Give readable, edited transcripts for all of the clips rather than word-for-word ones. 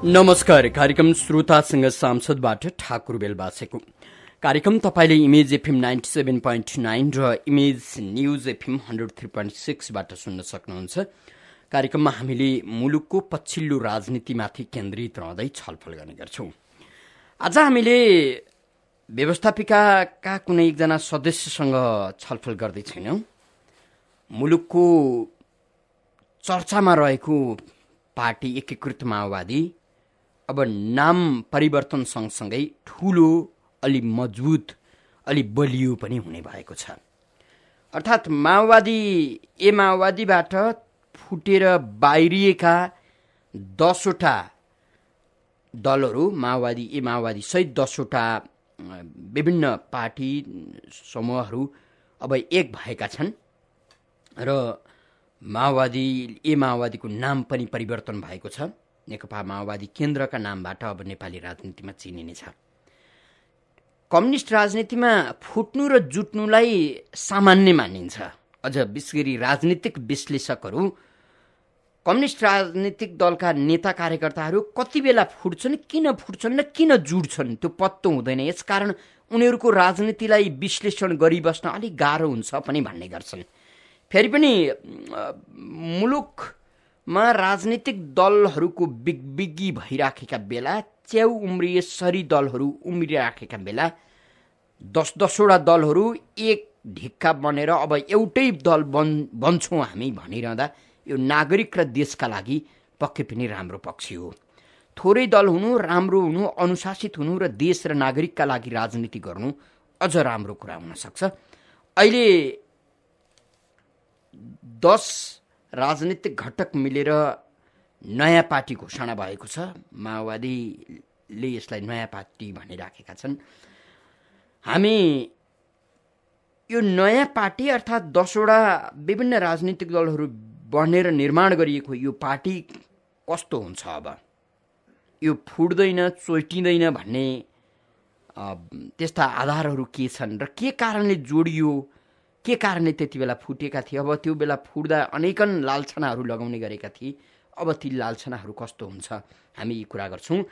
नमस्कार। कार्यक्रम श्रोतासँग सांसदबाट ठाकुर बेलबासेको कार्यक्रम तपाईले इमेज एफएम 97.9 र इमेज न्यूज एफएम 103.6बाट सुन्न सक्नुहुन्छ। कार्यक्रममा हामीले मुलुकको पछिल्लो राजनीतिमाथि केन्द्रित रहँदै छलफल गर्ने गर्छौं। आज हामीले व्यवस्थापिकाका कुनै एकजना सदस्यसँग छलफल गर्दै छैनौं। मुलुकको चर्चामा रहेको पार्टी एकीकृत माओवादी अब नाम परिवर्तन सँगसँगै ठूलो, अलि मजबुत, अलि बलियो पनि हुने भएको छ। अर्थात् माओवादीबाट फुटेर बाहिरिएका 10वटा दलहरू, माओवादी सहित 10वटा विभिन्न पार्टी समूहहरू अब एक भएका छन् र माओवादीको नाम पनि परिवर्तन भएको छ। नेकपा माओवादी केन्द्रका नामबाट अब नेपाली राजनीतिमा चिनिनेछ। कम्युनिस्ट राजनीतिमा फुट्नु र जुट्नुलाई सामान्य मानिन्छ। अझ विशेष गरी राजनीतिक विश्लेषकहरू कम्युनिस्ट राजनीतिक दलका नेता कार्यकर्ताहरू कति बेला फुट्छन्, किन फुट्छन् र किन जुट्छन् त्यो पत्तो हुँदैन। यसकारण उनीहरूको राजनीतिलाई विश्लेषण गरिबस्न अलिक गाह्रो हुन्छ पनि भन्ने गर्छन्। फेरि पनि मुलुकमा राजनीतिक दलहरूको बिगबिगी भइराखेका बेला, च्याउ उम्रिएसरी दलहरू उम्रिराखेका बेला 10-10वटा दलहरू एक ढिक्का बनेर अब एउटै दल बन्छौँ हामी भनिरहँदा यो नागरिक र देशका लागि पक्कै पनि राम्रो पक्ष हो। थोरै दल हुनु, राम्रो हुनु, अनुशासित हुनु र देश र नागरिकका लागि राजनीति गर्नु अझ राम्रो कुरा हुन सक्छ। अहिले 10 राजनीतिक घटक मिलेर नयाँ पार्टी घोषणा भएको छ। माओवादीले यसलाई नयाँ पार्टी भनिराखेका छन्। हामी यो नयाँ पार्टी अर्थात् 10वटा विभिन्न राजनीतिक दलहरू बनेर निर्माण गरिएको यो पार्टी कस्तो हुन्छ, अब यो फुट्दैन चोइटिँदैन भन्ने त्यस्ता आधारहरू के छन् र के कारणले जोडियो, के कारणले त्यति बेला फुटेका थिए। अब त्यो बेला फुट्दा अनेकन लालछनाहरू लगाउने गरेका थिए। अब ती लालछनाहरू कस्तो हुन्छ, हामी यी कुरा गर्छौँ।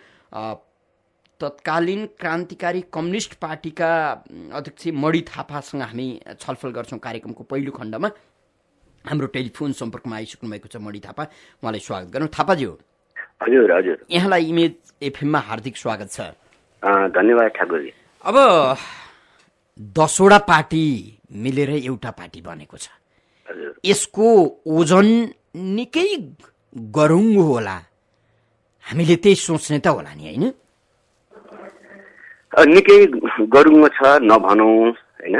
तत्कालीन क्रान्तिकारी कम्युनिस्ट पार्टीका अध्यक्ष मणि थापासँग हामी छलफल गर्छौँ। कार्यक्रमको पहिलो खण्डमा हाम्रो टेलिफोन सम्पर्कमा आइसक्नु भएको छ मणि थापा। उहाँलाई स्वागत गरौँ। थापाजी हो? हजुर हजुर, यहाँलाई इमेज एफएममा हार्दिक स्वागत छ। धन्यवाद ठाकुरजी। अब 10वटा पार्टी मिलेर एउटा पार्टी बनेको छ। यसको ओजन निकै गरुङ्गो होला, हामीले त्यही सोच्ने त होला नि, होइन? निकै गरुङ्गो छ नभनौँ, होइन?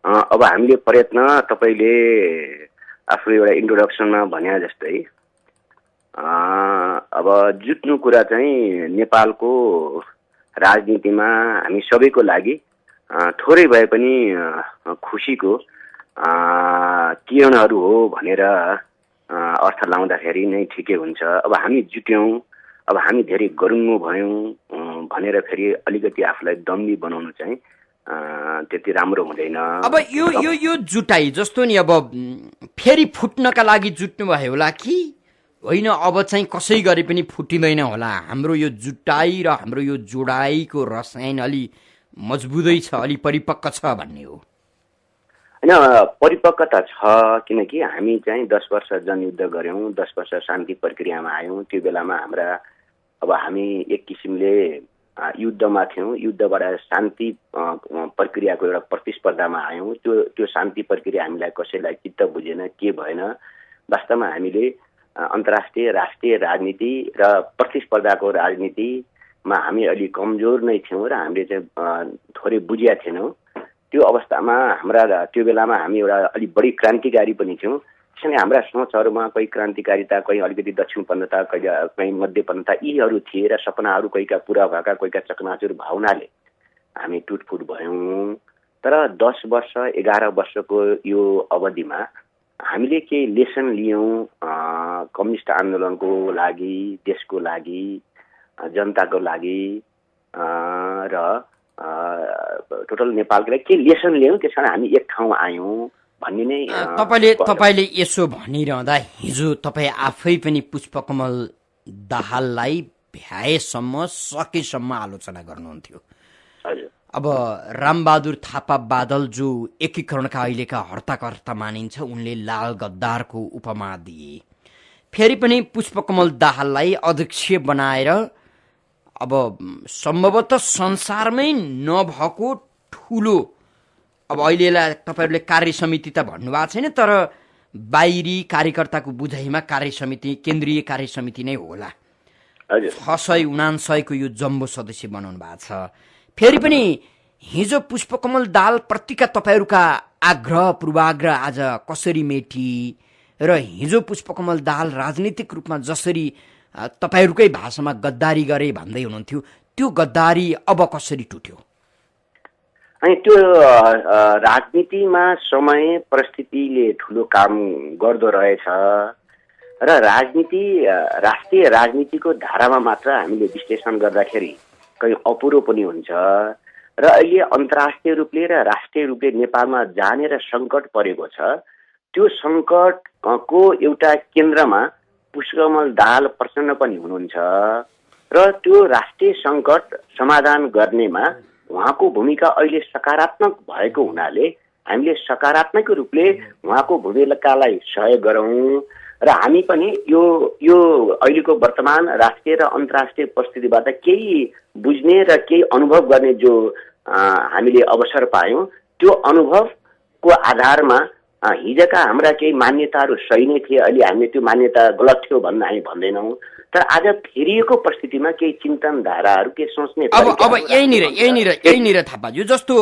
अब हामीले प्रयत्न, तपाईँले आफू एउटा इन्ट्रोडक्सनमा भने जस्तै अब जुट्नु कुरा चाहिँ नेपालको राजनीतिमा हामी सबैको लागि थोरै भए पनि खुसीको किरणहरू हो भनेर अर्थ लाउँदाखेरि नै ठिकै हुन्छ। अब हामी जुट्यौँ, अब हामी धेरै गरुङ्गो भयौँ भनेर फेरि अलिकति आफूलाई दम्बी बनाउनु चाहिँ त्यति राम्रो हुँदैन। अब यो जुटाइ जस्तो नि, अब फेरि फुट्नका लागि जुट्नु भयो होला कि होइन, अब चाहिँ कसै गरे पनि फुटिँदैन होला। हाम्रो यो जुटाइ र हाम्रो यो जोडाइको रसायन अलि मजबुतै छ, अलि परिपक्व छ भन्ने हो? होइन, परिपक्वता छ, किनकि हामी चाहिँ 10 वर्ष जनयुद्ध गऱ्यौँ, 10 वर्ष शान्ति प्रक्रियामा आयौँ। त्यो बेलामा अब हामी एक किसिमले युद्धमा थियौँ, युद्धबाट शान्ति प्रक्रियाको एउटा प्रतिस्पर्धामा आयौँ। त्यो शान्ति प्रक्रिया हामीलाई कसैलाई चित्त बुझेन, के भएन। वास्तवमा हामीले अन्तर्राष्ट्रिय राष्ट्रिय राजनीति र प्रतिस्पर्धाको राजनीतिमा हामी अलि कमजोर नै थियौँ र हामीले चाहिँ थोरै बुझिया थिएनौँ। त्यो अवस्थामा त्यो बेलामा हामी एउटा अलिक बढी क्रान्तिकारी पनि थियौँ। त्यसैले हाम्रा सोचहरूमा कोही क्रान्तिकारिता, कोही अलिकति दक्षिणपन्थता, कहीँ मध्यपन्थता यीहरू थिए र सपनाहरू कोहीका पुरा भएका, कोहीका चकनाचुर भावनाले हामी टुटफुट भयौँ। तर 10 वर्ष 11 वर्षको यो अवधिमा हामीले केही लेसन लियौँ कम्युनिस्ट आन्दोलनको लागि, देशको लागि, जनताको लागि र टोटल नेपालको लागि के लेसन लियौँ। त्यस कारण हामी एक ठाउँ आयौँ भन्ने नै। तपाईले यसो भनिरहँदा हिजो तपाईँ आफै पनि पुष्पकमल दाहाललाई भ्याएसम्म सकेसम्म आलोचना गर्नुहुन्थ्यो। हजुर अब रामबहादुर थापा बादल जो एकीकरणका अहिलेका हर्ताकर्ता मानिन्छ, उनले लाल गद्दारको उपमा दिए। फेरि पनि पुष्पकमल दाहाललाई अध्यक्ष बनाएर अब सम्भवतः संसारमै नभएको ठुलो, अब अहिलेलाई तपाईँहरूले कार्य समिति त भन्नुभएको छैन, तर बाहिरी कार्यकर्ताको बुझाइमा कार्य समिति, केन्द्रीय कार्य समिति नै होला। 679 को यो जम्बो सदस्य बनाउनु भएको छ। फेरि पनि हिजो पुष्पकमल दाहाल प्रतिका तपाईँहरूका आग्रह पूर्वाग्रह आज कसरी मेटी र हिजो पुष्पकमल दाहाल राजनीतिक रूपमा जसरी तपाईँहरूकै भाषामा गद्दारी गरे भन्दै हुनुहुन्थ्यो, त्यो गद्दारी अब कसरी टुट्यो? अनि त्यो राजनीतिमा समय परिस्थितिले ठुलो काम गर्दो रहेछ र राजनीति राष्ट्रिय राजनीतिको धारामा मात्र हामीले विश्लेषण गर्दाखेरि कहीँ अपुरो पनि हुन्छ र अहिले अन्तर्राष्ट्रिय रूपले र राष्ट्रिय रूपले नेपालमा जानेर सङ्कट परेको छ। त्यो सङ्कटको एउटा केन्द्रमा पुष्पकमल दाहाल प्रचण्ड पनि हुनुहुन्छ र त्यो राष्ट्रिय सङ्कट समाधान गर्नेमा उहाँको भूमिका अहिले सकारात्मक भएको हुनाले हामीले सकारात्मक रूपले उहाँको भूमिकालाई सहयोग गरौँ र हामी पनि यो अहिलेको वर्तमान राष्ट्रिय र अन्तर्राष्ट्रिय परिस्थितिबाट केही बुझ्ने र केही अनुभव गर्ने जो हामीले अवसर पायौँ, त्यो अनुभवको आधारमा हिजोका हाम्रा केही मान्यताहरू सही नै थिए, अहिले हामीले त्यो मान्यता गलत थियो भन्न हामी भन्दैनौँ, तर आज फेरिएको परिस्थितिमा केही चिन्तन धाराहरू के सोच्ने अब यहीँनिर थापाज्यू, जस्तो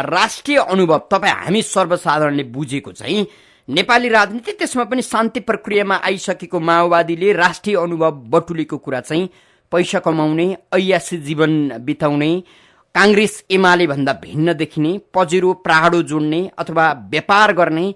राष्ट्रिय अनुभव तपाईँ हामी सर्वसाधारणले बुझेको चाहिँ नेपाली राजनीति, त्यसमा पनि शान्ति प्रक्रियामा आइसकेको माओवादीले राष्ट्रिय अनुभव बटुलेको कुरा चाहिँ पैसा कमाउने, ऐयासी जीवन बिताउने, काङ्ग्रेस एमाले भन्दा भिन्न देखिने, पजेरो प्राडो जोड्ने अथवा व्यापार गर्ने,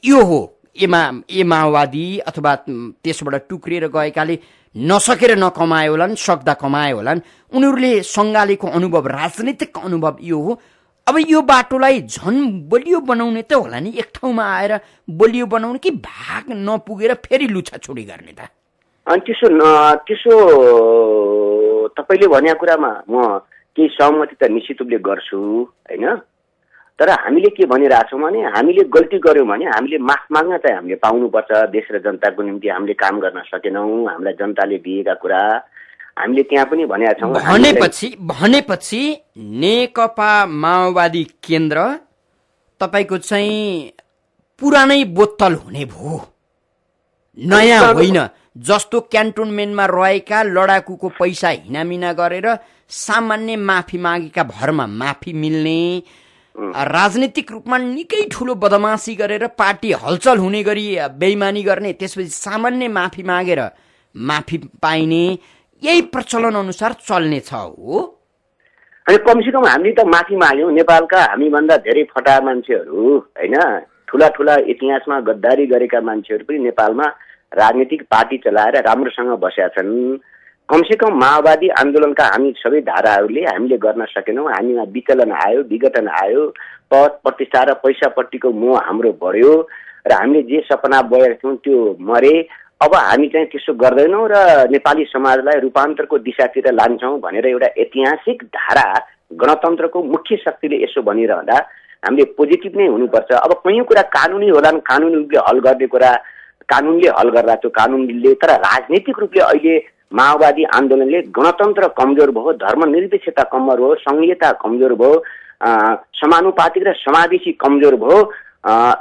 यो हो ए माओवादी अथवा त्यसबाट टुक्रिएर गएकाले नसकेर नकमाए होलान्, सक्दा कमाए होलान्, उनीहरूले सङ्गालेको अनुभव, राजनीतिक अनुभव यो हो। अब यो बाटोलाई झन् बलियो बनाउने त होला नि, एक ठाउँमा आएर बलियो बनाउने कि भाग नपुगेर फेरि लुछाछुडी गर्ने त? अनि त्यसो तपाईँले भनेको कुरामा म केही सहमति त निश्चित रूपले गर्छु होइन, तर हामीले के भनिरहेछौँ भने हामीले गल्ती गऱ्यौँ भने हामीले माफ माग्न चाहिँ हामीले पाउनुपर्छ। देश र जनताको निम्ति हामीले काम गर्न सकेनौँ, हामीलाई जनताले दिएका कुरा हामीले त्यहाँ पनि भनेका छौँ। भनेपछि नेकपा माओवादी केन्द्र तपाईँको चाहिँ पुरानै बोतल हुने भयो, नयाँ होइन। जस्तो क्यान्टोनमेन्टमा रहेका लडाकुको पैसा हिनामिना गरेर सामान्य माफी मागेका भरमा माफी मिल्ने, राजनीतिक रूपमा निकै ठुलो बदमासी गरेर पार्टी हलचल हुने गरी बेइमानी गर्ने, त्यसपछि सामान्य माफी मागेर माफी पाइने, यही प्रचलन अनुसार चल्ने छ हो। अनि कमसेकम हामीले त माफी माग्यौँ। नेपालका हामीभन्दा धेरै फटा मान्छेहरू होइन, ठुला ठुला इतिहासमा गद्दारी गरेका मान्छेहरू पनि नेपालमा राजनीतिक पार्टी चलाएर राम्रोसँग बसेका छन्। कमसेकम माओवादी आन्दोलनका हामी सबै धाराहरूले हामीले गर्न सकेनौँ। हामीमा विचलन आयो, विघटन आयो, पद प्रतिष्ठा र पैसापट्टिको मोह हाम्रो बढ्यो र हामीले जे सपना बोकेका थियौँ त्यो मरे। अब हामी चाहिँ त्यसो गर्दैनौँ र नेपाली समाजलाई रूपान्तरको दिशातिर लान्छौँ भनेर एउटा ऐतिहासिक धारा गणतन्त्रको मुख्य शक्तिले यसो भनिरहँदा हामीले पोजिटिभ नै हुनुपर्छ। अब कयौँ कुरा कानुनी होलान्, कानुनी रूपले हल गर्ने कुरा कानुनले हल गर्दा त्यो कानुनले, तर राजनीतिक रूपले अहिले माओवादी आन्दोलनले गणतन्त्र कमजोर भयो, धर्मनिरपेक्षता कमजोर भयो, सङ्घीयता कमजोर भयो, समानुपातिक र समावेशी कमजोर भयो।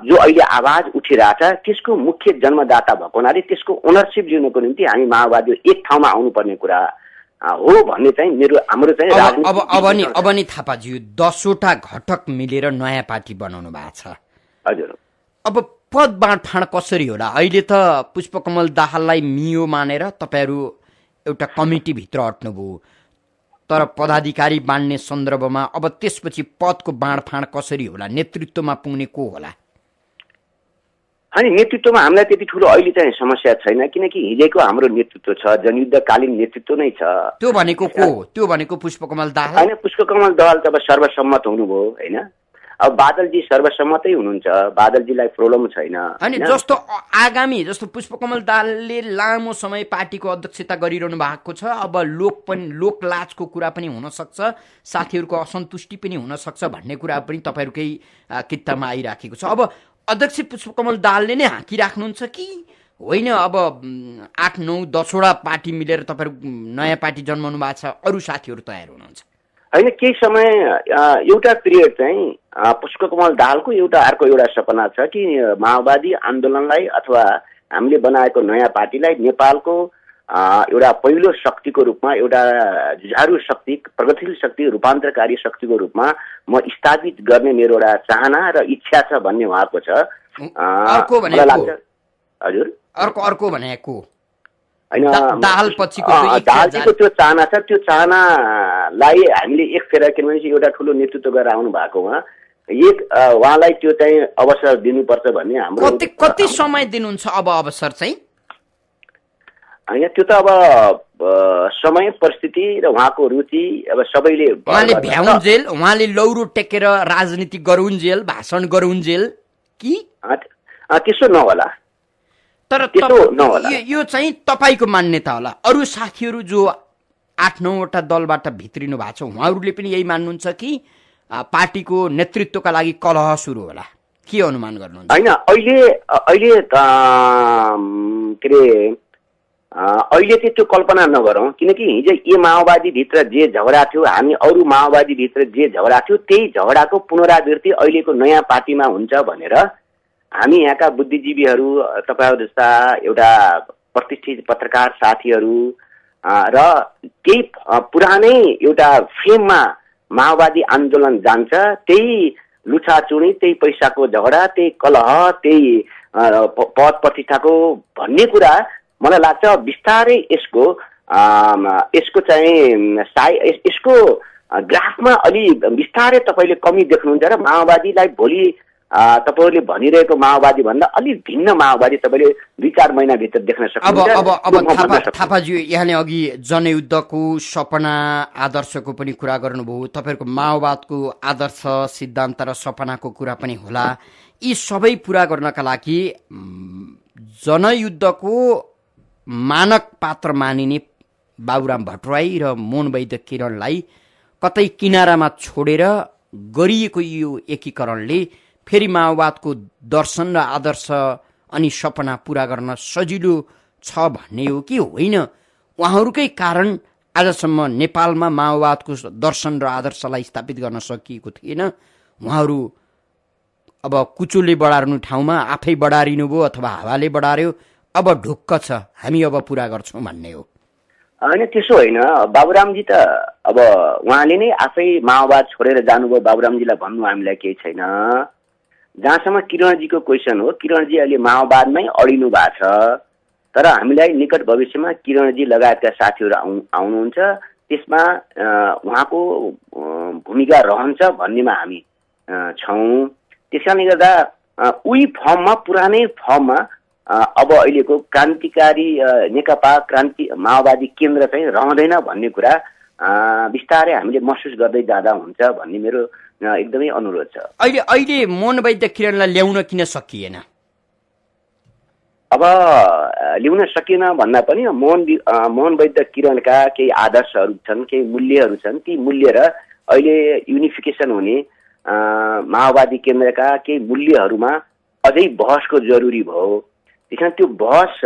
जो अहिले आवाज उठिरहेछ त्यसको मुख्य जन्मदाता भएको हुनाले त्यसको ओनरसिप लिनुको निम्ति हामी माओवादी एक ठाउँमा आउनुपर्ने कुरा हो भन्ने चाहिँ हाम्रो चाहिँ अब नि थापाज्यू 10वटा घटक मिलेर नयाँ पार्टी बनाउनु भएको छ। हजुर, अब पद बाँडफाँड कसरी होला? अहिले त पुष्पकमल दाहाललाई मियो मानेर तपाईँहरू एउटा कमिटीभित्र अट्नुभयो, तर पदाधिकारी बाँड्ने सन्दर्भमा अब त्यसपछि पदको बाँडफाँड कसरी होला? नेतृत्वमा पुग्ने को होला? अनि नेतृत्वमा हामीलाई त्यति ठुलो अहिले चाहिँ समस्या छैन, किनकि हिजोको हाम्रो नेतृत्व छ, जनयुद्धकालीन नेतृत्व नै छ। त्यो भनेको को? त्यो भनेको पुष्पकमल दाहाल होइन, पुष्पकमल दाहाल त अब सर्वसम्मत हुनुभयो होइन। अब बादलजी सर्वसम्मतै हुनुहुन्छ, बादलजीलाई प्रब्लम छैन। अनि जस्तो आगामी जस्तो पुष्पकमल दाहालले लामो समय पार्टीको अध्यक्षता गरिरहनु भएको छ, अब लोकलाजको कुरा पनि हुनसक्छ, साथीहरूको असन्तुष्टि पनि हुनसक्छ भन्ने कुरा पनि तपाईँहरूकै कित्तामा आइराखेको छ। अब अध्यक्ष पुष्पकमल दाहालले नै हाँकिराख्नुहुन्छ कि होइन? अब 8, 9, 10वटा पार्टी मिलेर तपाईँहरू नयाँ पार्टी जन्माउनु भएको छ, अरू साथीहरू तयार हुनुहुन्छ? होइन, केही समय एउटा पिरियड चाहिँ पुष्पकमल दाहालको अर्को एउटा सपना छ कि माओवादी आन्दोलनलाई अथवा हामीले बनाएको नयाँ पार्टीलाई नेपालको एउटा पहिलो शक्तिको रूपमा, एउटा जुझारु शक्ति, प्रगतिशील शक्ति, रूपान्तरकारी शक्तिको रूपमा म स्थापित गर्ने मेरो एउटा चाहना र इच्छा छ भन्ने उहाँको छ। हजुर, अर्को भनेको होइन, दाहालजीको त्यो चाहना छ। त्यो चाहनालाई हामीले एक फेर, किनभने एउटा ठुलो नेतृत्व गरेर आउनु भएको उहाँलाई त्यो चाहिँ अवसर दिनुपर्छ भन्ने हाम्रो। कति समय दिनुहुन्छ अब अवसर चाहिँ? होइन, त्यो त अब समय, परिस्थिति र उहाँको रुचि अब सबैले। उहाँले लौरो टेकेर राजनीति गरुन्जेल, भाषण गरुन्जेल कि त्यसो नहोला। तर यो चाहिँ तपाईँको मान्यता होला। अरू साथीहरू जो 8, 9वटा दलबाट भित्रिनु भएको छ उहाँहरूले पनि यही मान्नुहुन्छ कि पार्टीको नेतृत्वका लागि कलह सुरु होला? के अनुमान गर्नुहुन्छ? होइन, अहिले के अरे अहिले चाहिँ त्यो कल्पना नगरौँ, किनकि हिजो यो माओवादीभित्र जे झगडा थियो, हामी अरू माओवादीभित्र जे झगडा थियो, त्यही झगडाको पुनरावृत्ति अहिलेको नयाँ पार्टीमा हुन्छ भनेर हामी यहाँका बुद्धिजीवीहरू, तपाईँहरू जस्ता एउटा प्रतिष्ठित पत्रकार साथीहरू र केही पुरानै एउटा फ्रेममा माओवादी आन्दोलन जान्छ, त्यही लुछाचुडी, त्यही पैसाको झगडा, त्यही कलह, त्यही पद प्रतिष्ठाको भन्ने कुरा मलाई लाग्छ बिस्तारै यसको चाहिँ यसको ग्राफमा अलि बिस्तारै तपाईँले कमी देख्नुहुन्छ र माओवादीलाई भोलि तपाईँहरूले भनिरहेको माओवादी भन्दा अलिक भिन्न माओवादी तपाईँले 2-4 महिनाभित्र देख्न सक्नुहुन्छ। अब थापाजी, यहाँले अघि जनयुद्धको सपना आदर्शको पनि कुरा गर्नुभयो, तपाईँहरूको माओवादको आदर्श सिद्धान्त र सपनाको कुरा पनि होला। यी सबै पुरा गर्नका लागि जनयुद्धको मानक पात्र मानिने बाबुराम भट्टराई र मोहनवैद्य किरणलाई कतै किनारामा छोडेर गरिएको यो एकीकरणले फेरि माओवादको दर्शन र आदर्श अनि सपना पुरा गर्न सजिलो छ भन्ने हो कि होइन? उहाँहरूकै कारण आजसम्म नेपालमा माओवादको दर्शन र आदर्शलाई स्थापित गर्न सकिएको थिएन। उहाँहरू अब कुचोले बढार्नु ठाउँमा आफै बढारिनु भयो अथवा हावाले बढार्यो, अब ढुक्क छ, हामी अब पुरा गर्छौँ भन्ने हो। होइन, त्यसो होइन। बाबुरामजी त अब उहाँले नै आफै माओवाद छोडेर जानुभयो, बाबुरामजीलाई भन्नु हामीलाई केही छैन। जहाँसम्म किरणजीको क्वेसन हो, किरणजी अहिले माओवादमै अडिनु भएको छ, तर हामीलाई निकट भविष्यमा किरणजी लगायतका साथीहरू आउनुहुन्छ, त्यसमा उहाँको भूमिका रहन्छ भन्नेमा हामी छौँ। त्यसकारणले गर्दा उही फर्ममा, पुरानै फर्ममा अब अहिलेको क्रान्तिकारी नेकपा माओवादी केन्द्र चाहिँ रहँदैन भन्ने कुरा बिस्तारै हामीले महसुस गर्दै जाँदा हुन्छ भन्ने मेरो एकदमै अनुरोध छ। अहिले मोहनवैद्य किरणलाई ल्याउन किन सकिएन? अब ल्याउन सकिएन भन्दा पनि मोहनवैद्य किरणका केही आदर्शहरू छन्, केही मूल्यहरू छन्। ती मूल्य र अहिले युनिफिकेसन हुने माओवादी केन्द्रका केही मूल्यहरूमा अझै बहसको जरुरी भयो। त्यसकारण त्यो बहस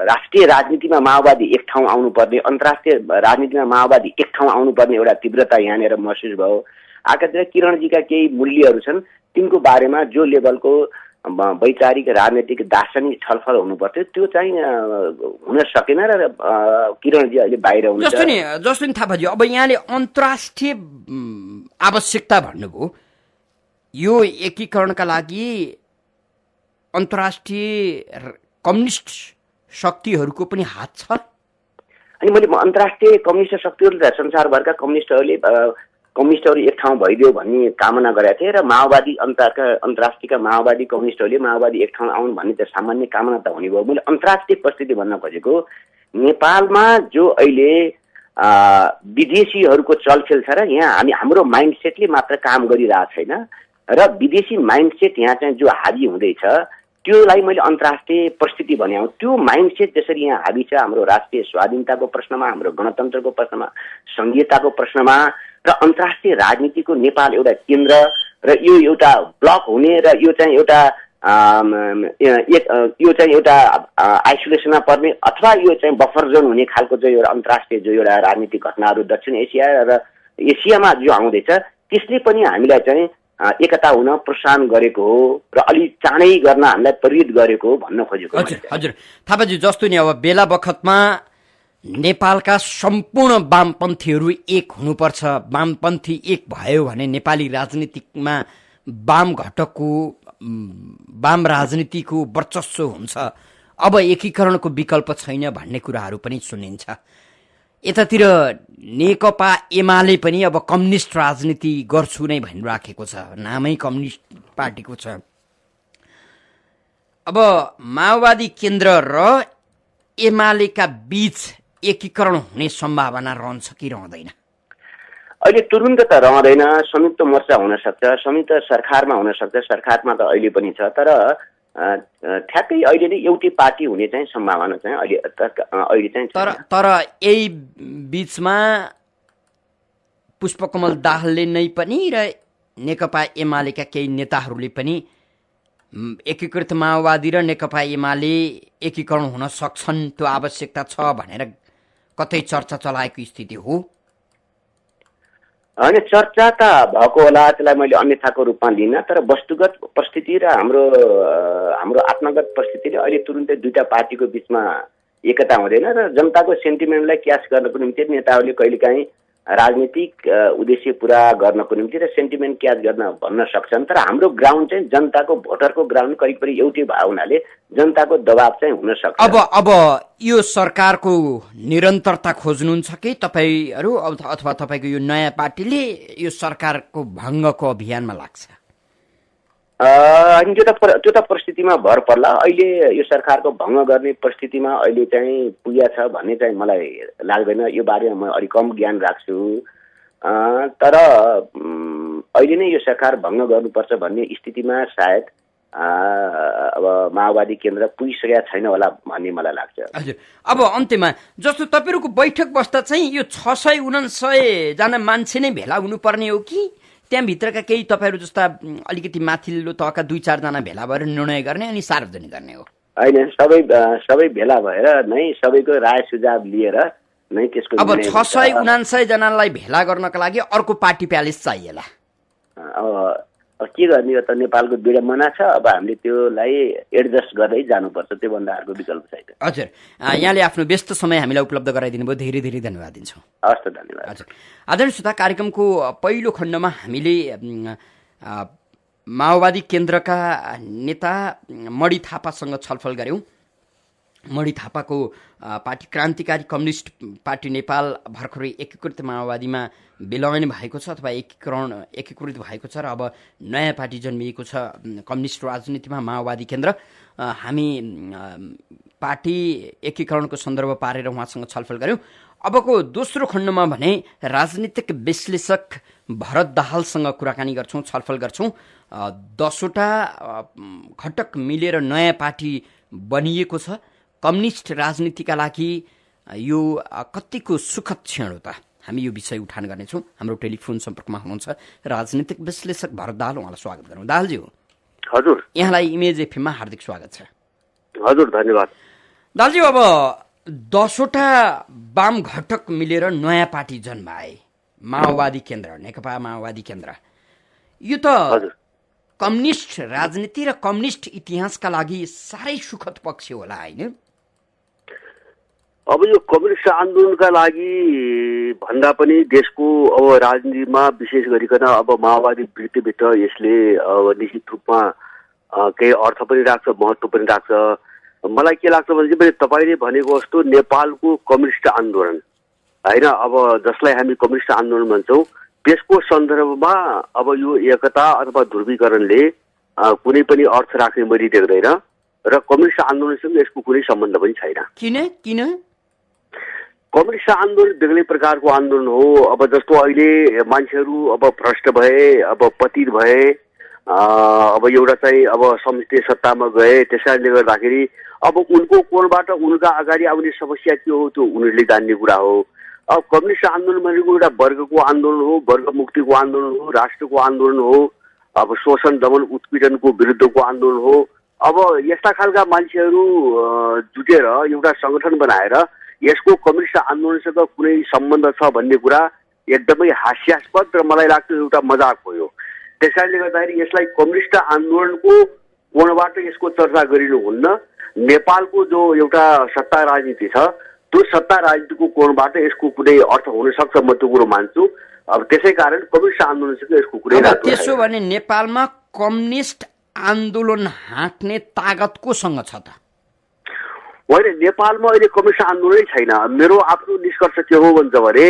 राष्ट्रिय राजनीतिमा माओवादी एक ठाउँ आउनुपर्ने, अन्तर्राष्ट्रिय राजनीतिमा माओवादी एक ठाउँ आउनुपर्ने एउटा तीव्रता यहाँनिर महसुस भयो। आखिरतिर किरणजीका केही मूल्यहरू छन्, तिनको बारेमा जो लेभलको वैचारिक राजनीतिक दार्शनिक छलफल हुनुपर्थ्यो त्यो चाहिँ हुन सकेन र किरणजी अहिले बाहिर हुनुहुन्छ। जस्तो नि थापाजी, अब यहाँले अन्तर्राष्ट्रिय आवश्यकता भन्नुभयो, यो एकीकरणका लागि अन्तर्राष्ट्रिय कम्युनिस्ट शक्तिहरूको पनि हात छ। अनि मैले अन्तर्राष्ट्रिय कम्युनिस्ट शक्तिहरू संसारभरका कम्युनिस्टहरू एक ठाउँ भइदियो भन्ने कामना गरेका थिए र माओवादी अन्तर्राष्ट्रियका माओवादी कम्युनिस्टहरूले माओवादी एक ठाउँ आउनु भन्ने त सामान्य कामना त हुने भयो। मैले अन्तर्राष्ट्रिय परिस्थिति भन्न खोजेको नेपालमा जो अहिले विदेशीहरूको चलखेल छ र यहाँ हाम्रो माइन्डसेटले मात्र काम गरिरहेको छैन, र विदेशी माइन्डसेट यहाँ चाहिँ जो हावी हुँदैछ त्योलाई मैले अन्तर्राष्ट्रिय परिस्थिति भने त्यो माइन्डसेट जसरी यहाँ हावी छ हाम्रो राष्ट्रिय स्वाधीनताको प्रश्नमा, हाम्रो गणतन्त्रको प्रश्नमा, सङ्घीयताको प्रश्नमा र अन्तर्राष्ट्रिय राजनीतिको नेपाल एउटा केन्द्र र यो एउटा ब्लक हुने र यो चाहिँ एउटा आइसोलेसनमा पर्ने अथवा यो चाहिँ बफर जोन हुने खालको जो एउटा अन्तर्राष्ट्रिय जो एउटा राजनीतिक घटनाहरू दक्षिण एसिया र एसियामा जो आउँदैछ त्यसले पनि हामीलाई चाहिँ एकता हुन प्रोत्साहन गरेको हो र अलि चाँडै गर्न हामीलाई प्रेरित गरेको हो भन्न खोजेको। हजुर थापाजी, जस्तो नि अब बेला बखतमा नेपालका सम्पूर्ण वामपन्थीहरू एक हुनुपर्छ, वामपन्थी एक भयो भने नेपाली राजनीतिमा वाम घटकको वाम राजनीतिको वर्चस्व हुन्छ, अब एकीकरणको विकल्प छैन भन्ने कुराहरू पनि सुनिन्छ। यतातिर नेकपा एमाले पनि अब कम्युनिस्ट राजनीति गर्छु नै भनिराखेको छ, नामै कम्युनिस्ट पार्टीको छ। अब माओवादी केन्द्र र एमालेका बीच एकीकरण हुने सम्भावना रहन्छ कि रहँदैन? अहिले तुरुन्त त रहँदैन, संयुक्त मोर्चा हुन सक्छ, संयुक्त सरकारमा हुन सक्छ, सरकारमा त अहिले पनि छ, तर ठ्याक्कै अहिले नै एउटै पार्टी हुने चाहिँ सम्भावना चाहिँ अहिले चाहिँ तर यही बीचमा पुष्पकमल दाहालले नै पनि र नेकपा एमालेका केही नेताहरूले पनि एकीकृत माओवादी र नेकपा एमाले एकीकरण हुन सक्छन्, त्यो आवश्यकता छ भनेर कतै चर्चा चलाएको स्थिति हो। होइन, चर्चा त भएको होला, त्यसलाई मैले अन्यथाको रूपमा लिन, तर वस्तुगत परिस्थिति र हाम्रो आत्मगत परिस्थितिले अहिले तुरुन्तै दुईटा पार्टीको बिचमा एकता हुँदैन र जनताको सेन्टिमेन्टलाई क्याच गर्नको निम्ति नेताहरूले कहिलेकाहीँ राजनीतिक उद्देश्य पुरा गर्नको निम्ति र सेन्टिमेन्ट क्याच गर्न भन्न सक्छन्, तर हाम्रो ग्राउन्ड चाहिँ जनताको भोटरको ग्राउन्ड करिब करिब एउटै भएको हुनाले जनताको दबाब चाहिँ हुन सक्छ। अब यो सरकारको निरन्तरता खोज्नुहुन्छ कि तपाईँहरू अथवा तपाईँको यो नयाँ पार्टीले यो सरकारको भङ्गको अभियानमा लाग्छ? त्यो त परिस्थितिमा भर पर्ला। अहिले यो सरकारको भङ्ग गर्ने परिस्थितिमा अहिले चाहिँ पुगेको छ भन्ने चाहिँ मलाई लाग्दैन, यो बारेमा म अलिक कम ज्ञान राख्छु, तर अहिले नै यो सरकार भङ्ग गर्नुपर्छ भन्ने स्थितिमा सायद अब माओवादी केन्द्र पुगिसकेका छैन होला भन्ने मलाई लाग्छ। हजुर, अब अन्त्यमा जस्तो तपाईँहरूको बैठक बस्दा चाहिँ यो 649 जना मान्छे नै भेला हुनुपर्ने हो कि त्यहाँभित्रका केही तपाईँहरू जस्ता अलिकति माथिल्लो तहका 2-4 जना भेला भएर निर्णय गर्ने अनि सार्वजनिक गर्ने हो? होइन, सबै भेला भएर नै सबैको राय सुझाव लिएर नै त्यसको अब 649 जनालाई भेला गर्नका लागि अर्को पार्टी प्यालेस चाहिएला। अब के गर्ने, यो त नेपालको विडम्बना छ, अब हामीले त्यसलाई एडजस्ट गर्दै जानुपर्छ, त्योभन्दा अर्को विकल्प छैन। हजुर, यहाँले आफ्नो व्यस्त समय हामीलाई उपलब्ध गराइदिनु भयो, धेरै धेरै धन्यवाद दिन्छौँ। हस् त, धन्यवाद। हजुर, आदरणीय श्रोता, कार्यक्रमको पहिलो खण्डमा हामीले माओवादी केन्द्रका नेता मणि थापासँग छलफल गऱ्यौँ। मणि थापाको पार्टी क्रान्तिकारी कम्युनिस्ट पार्टी नेपाल भर्खरै एकीकृत माओवादीमा विलयन भएको छ अथवा एकीकृत भएको छ र अब नयाँ पार्टी जन्मिएको छ कम्युनिस्ट राजनीतिमा माओवादी केन्द्र। हामी पार्टी एकीकरणको सन्दर्भ पारेर उहाँसँग छलफल गऱ्यौँ। अबको दोस्रो खण्डमा भने राजनीतिक विश्लेषक भरत दाहालसँग कुराकानी गर्छौँ, छलफल गर्छौँ। 10वटा घटक मिलेर नयाँ पार्टी बनिएको छ। कम्युनिस्ट राजनीतिका लागि यो कतिको सुखद क्षण हो त? हामी यो विषय उठान गर्नेछौँ। हाम्रो टेलिफोन सम्पर्कमा हुनुहुन्छ राजनीतिक विश्लेषक भरत दाहाल, उहाँलाई स्वागत गरौँ। दाहालजी हो? हजुर, यहाँलाई इमेज एफएममा हार्दिक स्वागत छ। हजुर, धन्यवाद। दाहालजी, अब 10वटा वाम घटक मिलेर नयाँ पार्टी जन्माए, माओवादी केन्द्र, नेकपा माओवादी केन्द्र। यो त कम्युनिस्ट राजनीति र कम्युनिस्ट इतिहासका लागि साह्रै सुखद पक्ष होला, होइन? अब यो कम्युनिस्ट आन्दोलनका लागि भन्दा पनि देशको अब राजनीतिमा विशेष गरिकन अब माओवादी वृत्तिभित्र यसले अब निश्चित रूपमा केही अर्थ पनि राख्छ, महत्त्व पनि राख्छ। मलाई के लाग्छ भने चाहिँ तपाईँले भनेको जस्तो नेपालको कम्युनिस्ट आन्दोलन होइन, अब जसलाई हामी कम्युनिस्ट आन्दोलन भन्छौँ, त्यसको सन्दर्भमा अब यो एकता अथवा ध्रुवीकरणले कुनै पनि अर्थ राख्ने मैले देख्दैन र कम्युनिस्ट आन्दोलनसँग यसको कुनै सम्बन्ध पनि छैन। किन? कम्युनिस्ट आन्दोलन बेग्लै प्रकारको आन्दोलन हो। अब जस्तो अहिले मान्छेहरू अब भ्रष्ट भए, अब पतित भए, अब एउटा चाहिँ अब समष्टि सत्तामा गए, त्यस कारणले गर्दाखेरि अब उनको कोणबाट उनका अगाडि आउने समस्या के हो त्यो उनीहरूले जान्ने कुरा हो। अब कम्युनिस्ट आन्दोलन भनेको एउटा वर्गको आन्दोलन हो, वर्ग मुक्तिको आन्दोलन हो, राष्ट्रको आन्दोलन हो, अब शोषण दमन उत्पीडनको विरुद्धको आन्दोलन हो। अब यस्ता खालका मान्छेहरू जुटेर एउटा सङ्गठन बनाएर यसको कम्युनिस्ट आन्दोलनसँग कुनै सम्बन्ध छ भन्ने कुरा एकदमै हास्यास्पद र मलाई लाग्छ एउटा मजाक हो यो। त्यस कारणले गर्दाखेरि यसलाई कम्युनिस्ट आन्दोलनको कोणबाट यसको चर्चा गरिनुहुन्न। नेपालको जो एउटा सत्ता राजनीति छ त्यो सत्ता राजनीतिको कोणबाट यसको कुनै अर्थ हुन सक्छ, म त्यो कुरो मान्छु। अब त्यसै कारण कम्युनिस्ट आन्दोलनसँग यसको कुनै त्यसो भने नेपालमा कम्युनिस्ट आन्दोलन हाँक्ने तागत कोसँग छ त? होइन, नेपालमा अहिले कम्युनिस्ट आन्दोलनै छैन। मेरो आफ्नो निष्कर्ष के हो भन्छ भने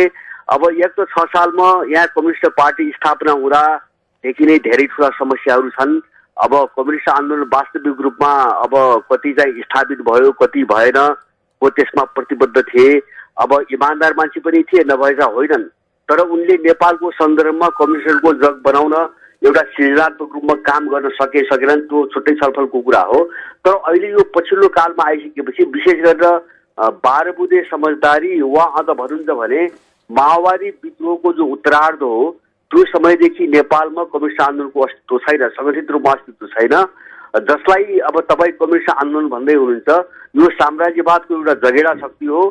अब एक त 6 सालमा यहाँ कम्युनिस्ट पार्टी स्थापना हुँदादेखि नै धेरै ठुला समस्याहरू छन्। अब कम्युनिस्ट आन्दोलन वास्तविक रूपमा अब कति चाहिँ स्थापित भयो, कति भएन, को त्यसमा प्रतिबद्ध थिए। अब इमान्दार मान्छे पनि थिए, नभएका होइनन्, तर उनले नेपालको सन्दर्भमा कम्युनिस्टको जग बनाउन एउटा सृजनात्मक रूपमा काम गर्न सकेनन्, त्यो छुट्टै छलफलको कुरा हो। तर अहिले यो पछिल्लो कालमा आइसकेपछि विशेष गरेर 12 बुँदे समझदारी वा अझ भन्नुहुन्छ भने माओवादी विद्रोहको जो उत्तरार्ध हो त्यो समयदेखि नेपालमा कम्युनिस्ट आन्दोलनको अस्तित्व छैन, सङ्गठित रूपमा अस्तित्व छैन। जसलाई अब तपाईँ कम्युनिस्ट आन्दोलन भन्दै हुनुहुन्छ, यो साम्राज्यवादको एउटा जगेडा शक्ति हो।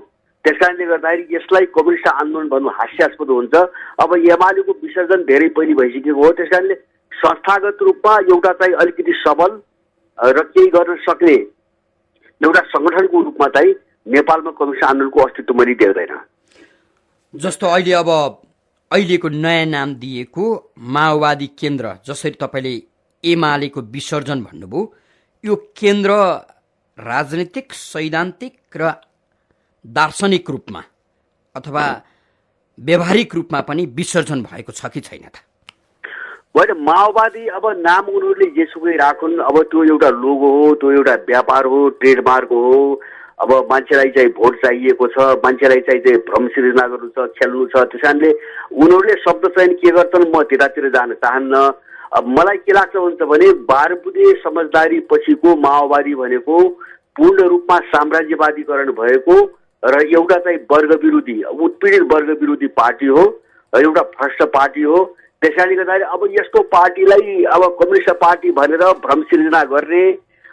त्यस कारणले गर्दाखेरि यसलाई कम्युनिस्ट आन्दोलन भन्नु हास्यास्पद हुन्छ। अब एमालेको विसर्जन धेरै पहिले भइसकेको हो। त्यस कारणले संस्थागत रूपमा एउटा चाहिँ अलिकति सबल र केही गर्न सक्ने एउटा सङ्गठनको रूपमा चाहिँ नेपालमा कम्युनिस्ट आन्दोलनको अस्तित्व मैले देख्दैन। जस्तो अहिलेको नयाँ नाम दिएको माओवादी केन्द्र, जसरी तपाईँले एमालेको विसर्जन भन्नुभयो, यो केन्द्र राजनीतिक, सैद्धान्तिक र दार्शनिक रूपमा अथवा व्यवहारिक रूपमा पनि विसर्जन भएको छ कि छैन त? होइन, माओवादी अब नाम उनीहरूले जेसुकै राखुन्, अब त्यो एउटा लोगो हो, त्यो एउटा व्यापार हो, ट्रेडमार्क हो। अब मान्छेलाई चाहिँ भोट चाहिएको छ, मान्छेलाई चाहिँ भ्रम सिर्जना गर्नु छ, खेल्नु छ। त्यस कारणले उनीहरूले शब्द चयन के गर्छन् म त्यतातिर जान चाहन्न। अब मलाई के लाग्छ भन्छ भने 12 बुँदे समझदारी पछिको माओवादी भनेको पूर्ण रूपमा साम्राज्यवादीकरण भएको र एउटा चाहिँ वर्ग विरोधी, उत्पीडित वर्ग विरोधी पार्टी हो र एउटा भ्रष्ट पार्टी हो। त्यस कारणले गर्दाखेरि अब यस्तो पार्टीलाई अब कम्युनिस्ट पार्टी भनेर भ्रम सिर्जना गर्ने,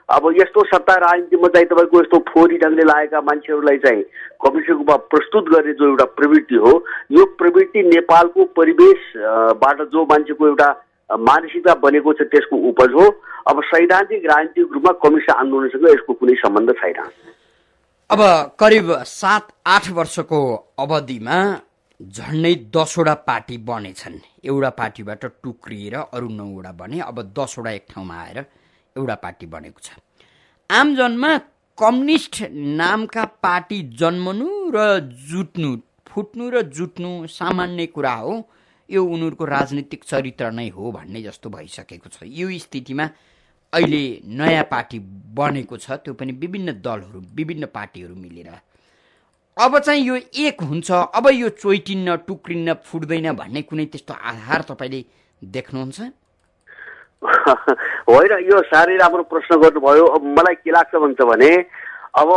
अब यस्तो सत्ता राजनीतिमा चाहिँ तपाईँको यस्तो फोहोरी ढङ्गले लागेका मान्छेहरूलाई चाहिँ कम्युनिस्टको रूपमा प्रस्तुत गर्ने जो एउटा प्रवृत्ति हो, यो प्रवृत्ति नेपालको परिवेशबाट जो मान्छेको एउटा मानसिकता बनेको छ त्यसको उपज हो। अब सैद्धान्तिक राजनीतिक रूपमा कम्युनिस्ट आन्दोलनसँग यसको कुनै सम्बन्ध छैन। अब करिब 7-8 वर्षको अवधिमा झन्डै 10वटा पार्टी बनेछन्। एउटा पार्टीबाट टुक्रिएर अरू 9वटा बने, अब 10वटा एक ठाउँमा आएर एउटा पार्टी बनेको छ। आम जनमा कम्युनिस्ट नामका पार्टी जन्मनु र जुट्नु, फुट्नु र जुट्नु सामान्य कुरा हो। यो उनीहरूको राजनीतिक चरित्र नै हो भन्ने जस्तो भइसकेको छ। यो स्थितिमा अहिले नयाँ पार्टी बनेको छ, त्यो पनि विभिन्न दलहरू, विभिन्न पार्टीहरू मिलेर। अब चाहिँ यो एक हुन्छ, अब यो चोइटिन्न, टुक्रिन्न, फुट्दैन भन्ने कुनै त्यस्तो आधार तपाईँले देख्नुहुन्छ? होइन, यो साह्रै राम्रो प्रश्न गर्नुभयो। अब मलाई के लाग्छ भन्छ भने अब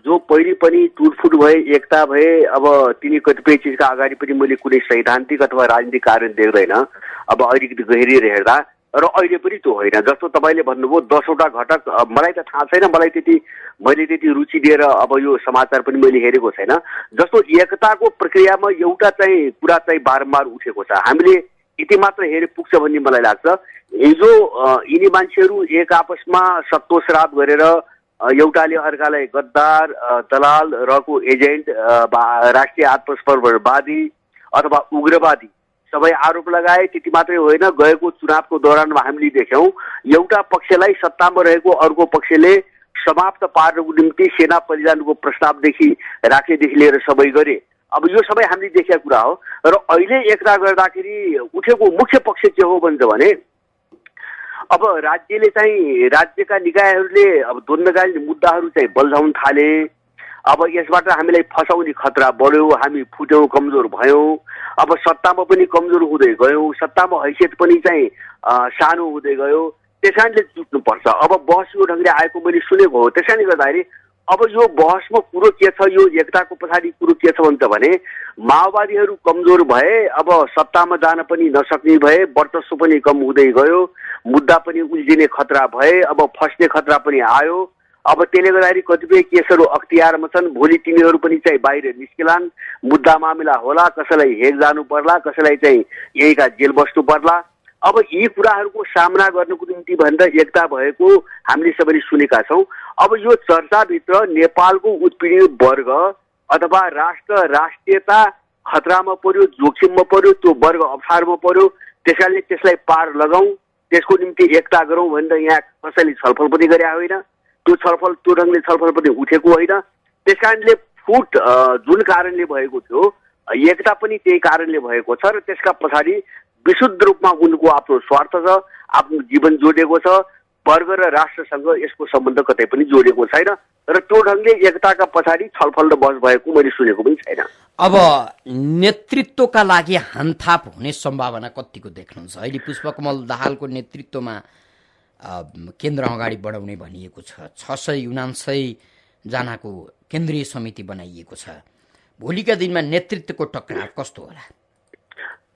जो पहिले पनि टुटफुट भए, एकता भए, अब तिनी कतिपय चिजका अगाडि पनि मैले कुनै सैद्धान्तिक अथवा राजनीतिक कारण देख्दैन अब अलिकति गहिरिएर हेर्दा। र अहिले पनि त्यो होइन। जस्तो तपाईँले भन्नुभयो 10वटा घटक, मलाई त थाहा छैन, मैले त्यति रुचि दिएर अब यो समाचार पनि मैले हेरेको छैन। जस्तो एकताको प्रक्रियामा एउटा चाहिँ कुरा चाहिँ बारम्बार उठेको छ, हामीले यति मात्र हेरे पुग्छ भन्ने मलाई लाग्छ। हिजो यिनी मान्छेहरू एक आपसमा सत्तोश्राप गरेर एउटाले अर्कालाई गद्दार, दलाल, रको एजेन्ट, राष्ट्रिय आत्मस्पर्शवादी अथवा उग्रवादी सबै आरोप लगाए। त्यति मात्रै होइन, गएको चुनावको दौरानमा हामीले देख्यौँ एउटा पक्षलाई सत्तामा रहेको अर्को पक्षले समाप्त पार्नको निम्ति सेना परिधानको प्रस्तावदेखि राख्नेदेखि लिएर सबै गरे। अब यो सबै हामीले देखेका कुरा हो। र अहिले एकता गर्दाखेरि उठेको मुख्य पक्ष के हो भन्छ भने अब राज्यले चाहिँ, राज्यका निकायहरूले अब द्वन्द्वकालीन मुद्दाहरू चाहिँ बल्झाउन थाले। अब यसबाट हामीलाई फसाउने खतरा बढ्यो, हामी फुट्यौँ, कमजोर भयौँ। अब सत्तामा पनि कमजोर हुँदै गयौँ, सत्तामा हैसियत पनि चाहिँ सानो हुँदै गयो। त्यस कारणले जुट्नुपर्छ। अब बहस यो ढङ्गले आएको मैले सुनेको हो। त्यस कारणले गर्दाखेरि अब यो बहसमा कुरो के छ, यो एकताको पछाडि कुरो के छ भन्छ भने माओवादीहरू कमजोर भए, अब सत्तामा जान पनि नसक्ने भए, वर्चस्व पनि कम हुँदै गयो, मुद्दा पनि उल्झिने खतरा भए, अब फस्ने खतरा पनि आयो। अब त्यसले गर्दाखेरि कतिपय केसहरू अख्तियारमा छन्, भोलि तिनीहरू पनि चाहिँ बाहिर निस्किलान्, मुद्दा मामिला होला, कसैलाई हेग जानु पर्ला, कसैलाई चाहिँ यहीँका जेल बस्नु पर्ला। अब यी कुराहरूको सामना गर्नको निम्ति भनेर एकता भएको हामीले सबैले सुनेका छौँ। अब यो चर्चाभित्र नेपालको उत्पीडित वर्ग अथवा राष्ट्र राष्ट्रियता खतरामा पर्यो, जोखिममा पर्यो, त्यो वर्ग अप्ठ्यारोमा पर्यो। त्यसैले त्यसलाई पार लगाउँ, त्यसको निम्ति एकता गरौँ भनेर यहाँ कसैले छलफल पनि गरे होइन। त्यो छलफल त्यो ढङ्गले छलफल पनि उठेको होइन। त्यस कारणले फुट जुन कारणले भएको थियो, एकता पनि त्यही कारणले भएको छ र त्यसका पछाडि विशुद्ध रूपमा उनको आफ्नो स्वार्थ छ, आफ्नो जीवन जोडिएको छ। वर्ग र राष्ट्रसँग यसको सम्बन्ध कतै पनि जोडिएको छैन र त्यो ढङ्गले एकताका पछाडि छलफल र बहस भएको मैले सुनेको पनि छैन। अब नेतृत्वका लागि हानथाप हुने सम्भावना कतिको देख्नुहुन्छ? अहिले पुष्पकमल दाहालको नेतृत्वमा केन्द्र अगाडि बढाउने भनिएको छ। 679 जनाको केन्द्रीय समिति बनाइएको छ। भोलिका दिनमा नेतृत्वको टक्राव कस्तो होला?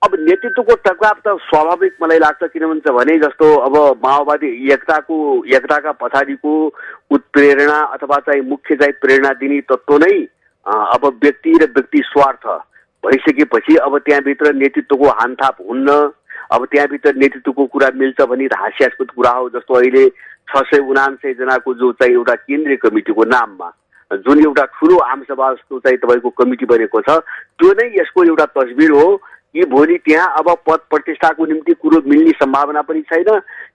अब नेतृत्वको टकराव त स्वाभाविक मलाई लाग्छ। किन भन्छ भने जस्तो अब माओवादी एकताका पछाडिको उत्प्रेरणा अथवा चाहिँ मुख्य चाहिँ प्रेरणा दिने तत्त्व नै अब व्यक्ति र व्यक्ति स्वार्थ भइसकेपछि अब त्यहाँभित्र नेतृत्वको हानथाप हुन्न। अब त्यहाँभित्र नेतृत्वको कुरा मिल्छ भने हास्यास्पद कुरा हो। जस्तो अहिले 679 जनाको जो चाहिँ एउटा केन्द्रीय कमिटीको नाममा जुन एउटा ठुलो आमसभा जस्तो चाहिँ तपाईँको कमिटी बनेको छ, त्यो नै यसको एउटा तस्बिर हो कि भोलि त्यहाँ अब पद प्रतिष्ठाको निम्ति कुरो मिल्ने सम्भावना पनि छैन।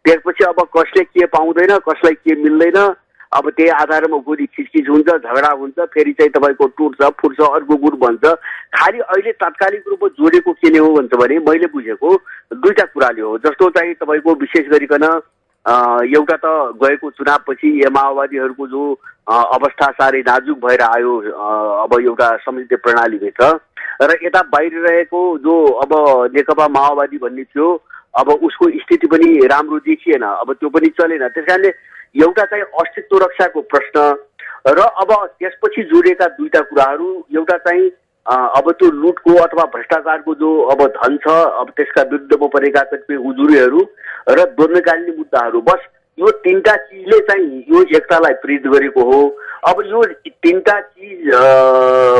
त्यसपछि अब कसले के पाउँदैन, कसलाई के मिल्दैन, अब त्यही आधारमा गोली खिचखिच हुन्छ, झगडा हुन्छ, फेरि चाहिँ तपाईँको टुट्छ फुट्छ, अर्को गुट भन्छ। खालि अहिले तात्कालिक रूपमा जोडेको के ने हो भन्छ भने मैले बुझेको दुईटा कुराले हो। जस्तो चाहिँ तपाईँको विशेष गरिकन एउटा त गएको चुनावपछि माओवादीहरूको जो अवस्था साह्रै नाजुक भएर आयो अब एउटा संसदीय प्रणालीभित्र, र यता बाहिर रहेको जो अब नेकपा माओवादी भन्ने थियो, अब उसको स्थिति पनि राम्रो देखिएन, अब त्यो पनि चलेन। त्यस कारणले एउटा चाहिँ अस्तित्व रक्षाको प्रश्न र अब त्यसपछि जोडिएका दुईटा कुराहरू, एउटा चाहिँ अब त्यो लुटको अथवा भ्रष्टाचारको जो अब धन छ, अब त्यसका विरुद्धमा परेका कतिपय उजुरीहरू र द्वन्द्वकालीन मुद्दाहरू, बस यो तीनटा चिजले चाहिँ यो एकतालाई प्रेरित गरेको हो। अब यो तीनटा चिज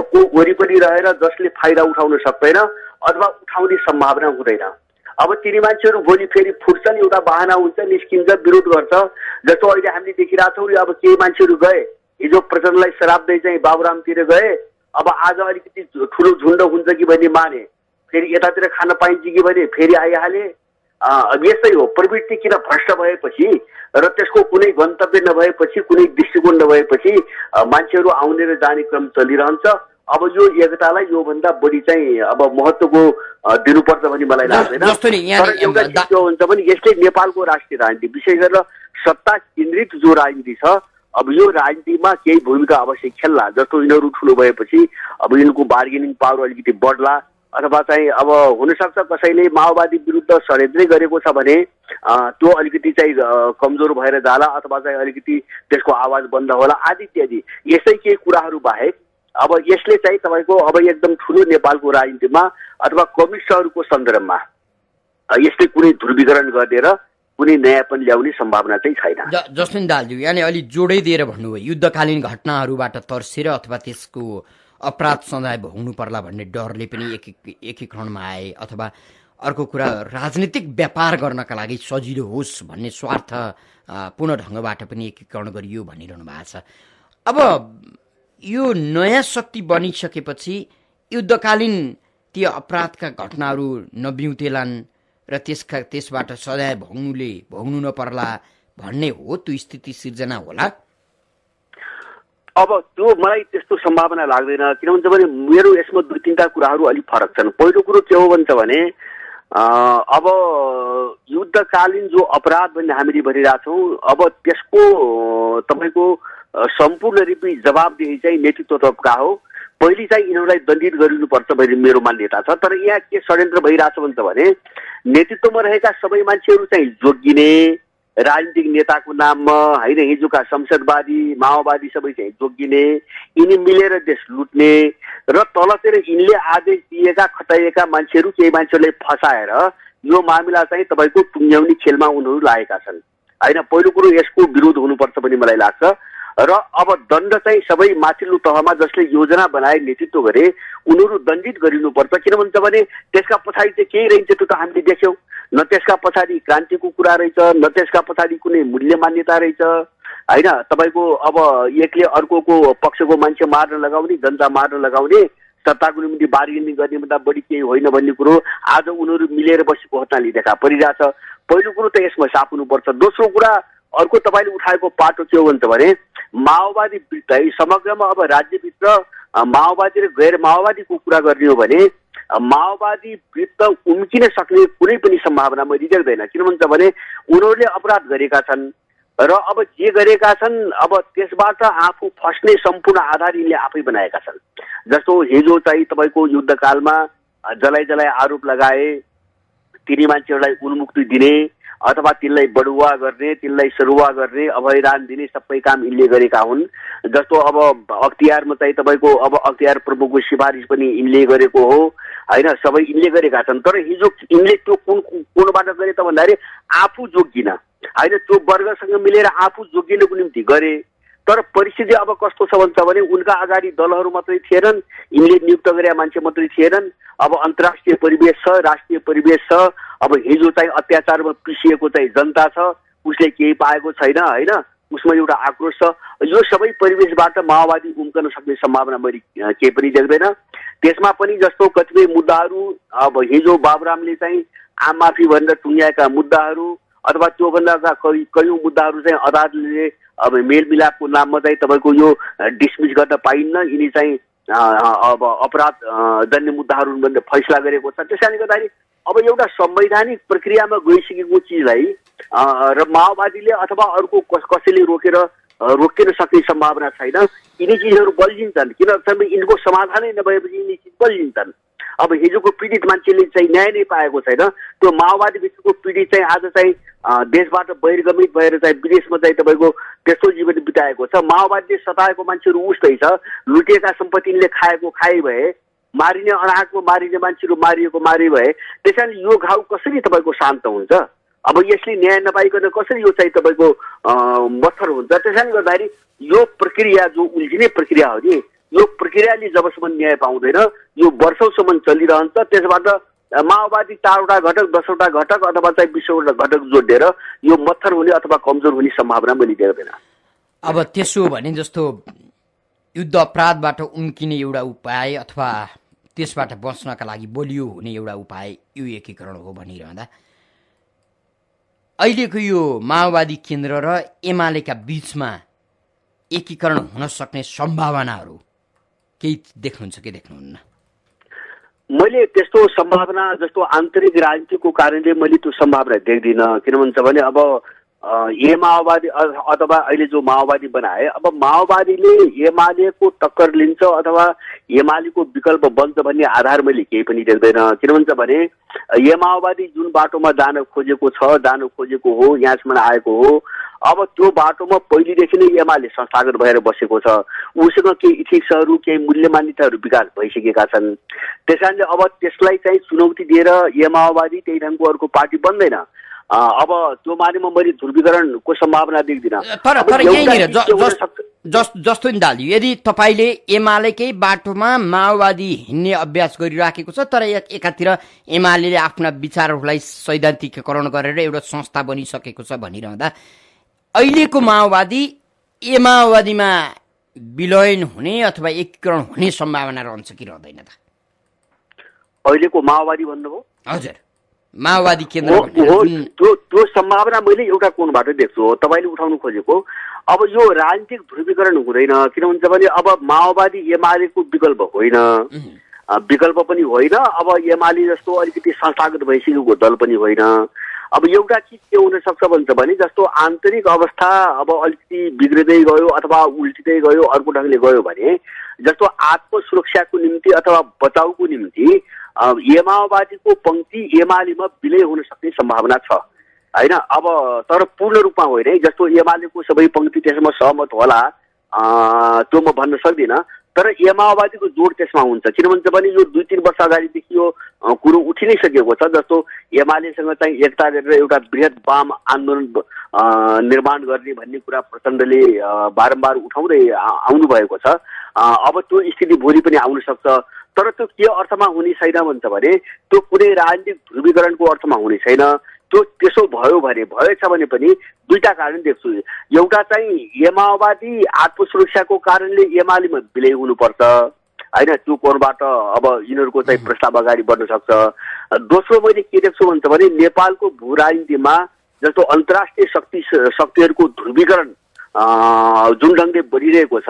को वरिपरि रहेर जसले फाइदा उठाउन सक्दैन अथवा उठाउने सम्भावना हुँदैन। अब तिनी मान्छेहरू भोलि फेरि फुट्छन्, एउटा बहाना हुन्छ, निस्किन्छ, विरोध गर्छ। जस्तो अहिले हामीले देखिरहेको छौँ, अब केही मान्छेहरू गए, हिजो प्रचण्डलाई शराब्दै चाहिँ बाबुरामतिर गए, अब आज अलिकति ठुलो झुन्ड हुन्छ कि भन्ने माने, फेरि यतातिर खान पाइन्छ कि भने फेरि आइहाले। अब यस्तै हो प्रवृत्ति। किन भ्रष्ट भएपछि र त्यसको कुनै गन्तव्य नभएपछि, कुनै दृष्टिकोण नभएपछि मान्छेहरू आउने र जाने क्रम चलिरहन्छ। अब यो एकतालाई योभन्दा बढी चाहिँ अब महत्त्वको दिनुपर्छ भन्ने मलाई लाग्दैन। तर एउटा चिज के हुन्छ भने यसले नेपालको राष्ट्रिय राजनीति, विशेष गरेर सत्ता केन्द्रित जो राजनीति छ, अब यो राजनीतिमा केही भूमिका अवश्य खेल्ला। जस्तो यिनीहरू ठुलो भएपछि अब यिनको बार्गेनिङ पावर अलिकति बढ्ला, अथवा चाहिँ अब हुनसक्छ कसैले माओवादी विरुद्ध षड्यन्त्रै गरेको छ भने त्यो अलिकति चाहिँ कमजोर भएर जाला, अथवा चाहिँ अलिकति त्यसको आवाज बन्द होला, आदि इत्यादि। यस्तै केही कुराहरू बाहेक अब यसले चाहिँ तपाईँको अब एकदम ठुलो नेपालको राजनीतिमा अथवा कम्युनिस्टहरूको सन्दर्भमा यस्तै कुनै ध्रुवीकरण गरिदिएर कुनै नयाँपन ल्याउने सम्भावना चाहिँ छैन। जस्टिन दाहालज्यू, यानि अलि जोडै दिएर भन्नुभयो, युद्धकालीन घटनाहरूबाट तर्सेर अथवा त्यसको अपराध सजाय भोग्नु पर्ला भन्ने डरले पनि एकीकरणमा आए, अथवा अर्को कुरा राजनीतिक व्यापार गर्नका लागि सजिलो होस् भन्ने स्वार्थ पूर्ण ढङ्गबाट पनि एकीकरण गरियो भनिरहनु भएको छ। अब यो नयाँ शक्ति बनिसकेपछि युद्धकालीन ती अपराधका घटनाहरू नबिउतेलान् र त्यसबाट सजाय भोग्नु नपर्ला भन्ने हो, त्यो स्थिति सिर्जना होला? अब त्यो मलाई त्यस्तो सम्भावना लाग्दैन। किन भन्छ भने मेरो यसमा दुई तिनवटा कुराहरू अलिक फरक छन्। पहिलो कुरो के हो भन्छ भने अब युद्धकालीन जो अपराध भन्ने हामीले भनिरहेछौँ, अब त्यसको तपाईँको सम्पूर्ण रूपी जवाबदेही चाहिँ नेतृत्व तर्फका हो। पहिले चाहिँ यिनीहरूलाई दण्डित गरिनुपर्छ भन्ने मेरो मान्यता छ। तर यहाँ के षड्यन्त्र भइरहेछ भने नेतृत्वमा रहेका सबै मान्छेहरू चाहिँ जोगिने, राजनीतिक नेताको नाममा होइन, हिजोका संसदवादी माओवादी सबै चाहिँ जोगिने, यिनी मिलेर देश लुट्ने र तलतिर यिनले आदेश दिएका खटाइएका मान्छेहरू केही मान्छेहरूले फसाएर यो मामिला चाहिँ तपाईँको टुङ्ग्याउने खेलमा उनीहरू लागेका छन् होइन। पहिलो कुरो यसको विरोध हुनुपर्छ भन्ने मलाई लाग्छ र अब दण्ड चाहिँ सबै माथिल्लो तहमा जसले योजना बनाए नेतृत्व गरे उनीहरू दण्डित गरिनुपर्छ। किन भन्छ भने त्यसका पछाडि चाहिँ केही रहन्छ त्यो त हामीले देख्यौँ। न त्यसका पछाडि क्रान्तिको कुरा रहेछ, न त्यसका पछाडि कुनै मूल्य मान्यता रहेछ होइन। तपाईँको अब एकले अर्कोको पक्षको मान्छे मार्न लगाउने, जनता मार्न लगाउने, सत्ताको निम्ति बार्गेनिङ गर्ने भन्दा बढी केही होइन भन्ने कुरो आज उनीहरू मिलेर बसेको हत्ताले देखा परिरहेछ। पहिलो कुरो त यसमा साफ हुनुपर्छ। दोस्रो कुरा अर्को तपाईँले उठाएको पाटो के हो भन्छ भने माओवादी विरुद्ध समग्रमा अब राज्यभित्र माओवादी र गैर माओवादीको कुरा गर्ने हो भने माओवादी विरुद्ध उम्किन सक्ने कुनै पनि सम्भावना मैले देख्दैन। किन भन्छ भने उनीहरूले अपराध गरेका छन् र अब जे गरेका छन् अब त्यसबाट आफू फस्ने सम्पूर्ण आधार यिनले आफै बनाएका छन्। जस्तो हिजो चाहिँ तपाईँको युद्धकालमा जलाइ आरोप लगाए, तिनी मान्छेहरूलाई उन्मुक्ति दिने अथवा तिनलाई बढुवा गर्ने, तिनलाई सरुवा गर्ने, अभयदान दिने सबै काम यिनले गरेका हुन्। जस्तो अब अख्तियारमा चाहिँ तपाईँको अब अख्तियार प्रमुखको सिफारिस पनि यिनले गरेको हो होइन, सबै यिनले गरेका छन्। तर हिजो यिनले त्यो कुनबाट गरे त भन्दाखेरि आफू जोगिन होइन, त्यो वर्गसँग मिलेर आफू जोगिनको निम्ति गरे। तर परिस्थिति अब कस्तो छ भन्छ भने उनका अगाडि दलहरू मात्रै थिएनन्, यिनले नियुक्त गरेका मान्छे मात्रै थिएनन्। अब अन्तर्राष्ट्रिय परिवेश छ, राष्ट्रिय परिवेश छ। अब हिजो चाहिँ अत्याचारमा पिसिएको चाहिँ जनता छ, उसले केही पाएको छैन होइन, उसमा एउटा आक्रोश छ। यो सबै परिवेशबाट माओवादी उम्कन सक्ने सम्भावना मैले केही पनि देख्दैन। त्यसमा पनि जस्तो कतिपय मुद्दाहरू अब हिजो बाबुरामले चाहिँ आम माफी भनेर टुङ्ग्याएका मुद्दाहरू अथवा त्योभन्दा कयौँ मुद्दाहरू चाहिँ अदालतले अब मेलमिलापको नाममा चाहिँ तपाईँको यो डिसमिस गर्न पाइन्न, यिनी चाहिँ अब अपराध जन्य मुद्दाहरू भनेर फैसला गरेको छ। त्यस कारणले गर्दाखेरि अब एउटा संवैधानिक प्रक्रियामा गइसकेको चिजलाई र माओवादीले अथवा अर्को कसैले रोकिन सक्ने सम्भावना छैन। यिनी चिजहरू बल्झिन्छन् किनभने यिनको समाधानै नभएपछि यिनी चिज बल्झिन्छन्। अब हिजोको पीडित मान्छेले चाहिँ न्याय नै पाएको छैन। त्यो माओवादी भित्रको पीडित चाहिँ आज चाहिँ देशबाट बहिर्गमित भएर चाहिँ विदेशमा चाहिँ तपाईँको त्यस्तो जीवन बिताएको छ। माओवादीले सताएको मान्छेहरू उस्तै छ, लुटिएका सम्पत्तिले खाएको खाए भए, मारिने अनाहकमा मारिने मान्छेहरू मारिएको मारे भए। त्यस कारण यो घाउ कसरी तपाईँको शान्त हुन्छ? अब यसले न्याय नपाइकन कसरी यो चाहिँ तपाईँको मत्थर हुन्छ? त्यस कारणले गर्दाखेरि यो प्रक्रिया जो उल्झिने प्रक्रिया हो नि, यो प्रक्रियाले जबसम्म न्याय पाउँदैन यो वर्षौसम्म चलिरहन्छ। त्यसबाट माओवादी 4वटा घटक 10वटा घटक अथवा चाहिँ 20वटा घटक जोडेर यो मत्थर हुने अथवा कमजोर हुने सम्भावना मैले देख्दैन। अब त्यसो भने जस्तो युद्ध अपराधबाट उम्किने एउटा उपाय अथवा त्यसबाट बच्नका लागि बलियो हुने एउटा उपाय यो एकीकरण हो भनिरहँदा अहिलेको यो माओवादी केन्द्र र एमालेका बीचमा एकीकरण हुन सक्ने सम्भावनाहरू केही देख्नुहुन्छ कि देख्नुहुन्न? मैले त्यस्तो सम्भावना जस्तो आन्तरिक राजनीतिको कारणले मैले त्यो सम्भावना देख्दिनँ। किन भन्छ भने अब माओवादी अथवा अहिले जो माओवादी बनाए, अब माओवादीले एमालेको टक्कर लिन्छ अथवा एमालेको विकल्प बन्छ भन्ने आधार मैले केही पनि देख्दैन। किन भन्छ भने माओवादी जुन बाटोमा जान खोजेको हो, यहाँसम्म आएको हो, अब त्यो बाटोमा पहिलेदेखि नै एमाले संस्थागत भएर बसेको छ। उसँग केही इथिक्सहरू केही मूल्य मान्यताहरू विकास भइसकेका छन्। त्यस कारणले अब त्यसलाई चाहिँ चुनौती दिएर माओवादी त्यही ढङ्गको अर्को पार्टी बन्दैन। अब त्यो मानेमा मैले ध्रुवीकरणको सम्भावना देख्दिनँ। तर यहीँनिर जस्तो नि दाल, यदि तपाईँले एमालेकै बाटोमा माओवादी हिँड्ने अभ्यास गरिराखेको छ तर एकातिर एमाले आफ्ना विचारहरूलाई सैद्धान्तिकीकरण गरेर एउटा संस्था बनिसकेको छ भनिरहँदा अहिलेको माओवादी माओवादीमा विलयन हुने अथवा एकीकरण हुने सम्भावना रहन्छ कि रहँदैन त? अहिलेको माओवादी भन्नुभयो? हजुर, माओवादी केन्द्र त्यो सम्भावना मैले एउटा कोणबाट देख्छु हो तपाईँले उठाउनु खोजेको। अब यो राजनीतिक ध्रुवीकरण हुँदैन। किन भन्छ भने अब माओवादी एमालेको विकल्प होइन, विकल्प पनि होइन। अब एमाले जस्तो अलिकति संस्थागत भइसकेको दल पनि होइन। अब एउटा चिज के हुन सक्छ भन्छ भने जस्तो आन्तरिक अवस्था अब अलिकति बिग्रिँदै गयो अथवा उल्टिँदै गयो अर्को ढङ्गले गयो भने जस्तो आत्मसुरक्षाको निम्ति अथवा बचाउको निम्ति माओवादीको पङ्क्ति एमालेमा विलय हुन सक्ने सम्भावना छ होइन। अब तर पूर्ण रूपमा होइन है, जस्तो एमालेको सबै पङ्क्ति त्यसमा सहमत होला त्यो म भन्न सक्दिनँ, तर माओवादीको जोड त्यसमा हुन्छ। किन भन्छ भने यो 2-3 वर्ष अगाडिदेखि यो कुरो उठि नै सकेको छ। जस्तो एमालेसँग चाहिँ एकता गरेर एउटा बृहत वाम आन्दोलन निर्माण गर्ने भन्ने कुरा प्रचण्डले बारम्बार उठाउँदै आउनु भएको छ। अब त्यो स्थिति भोलि पनि आउन सक्छ, तर त्यो के अर्थमा हुने छैन भन्छ भने त्यो कुनै राजनीतिक ध्रुवीकरणको अर्थमा हुने छैन। त्यो त्यसो भयो भने भएछ भने पनि दुईटा कारण देख्छु। एउटा चाहिँ माओवादी आत्मसुरक्षाको कारणले एमालेमा विलय हुनुपर्छ होइन, त्यो कोणबाट अब यिनीहरूको चाहिँ प्रस्ताव अगाडि बढ्न सक्छ। दोस्रो मैले के देख्छु भन्छ भने नेपालको भू राजनीतिमा जस्तो अन्तर्राष्ट्रिय शक्तिहरूको ध्रुवीकरण जुन ढङ्गले बढिरहेको छ,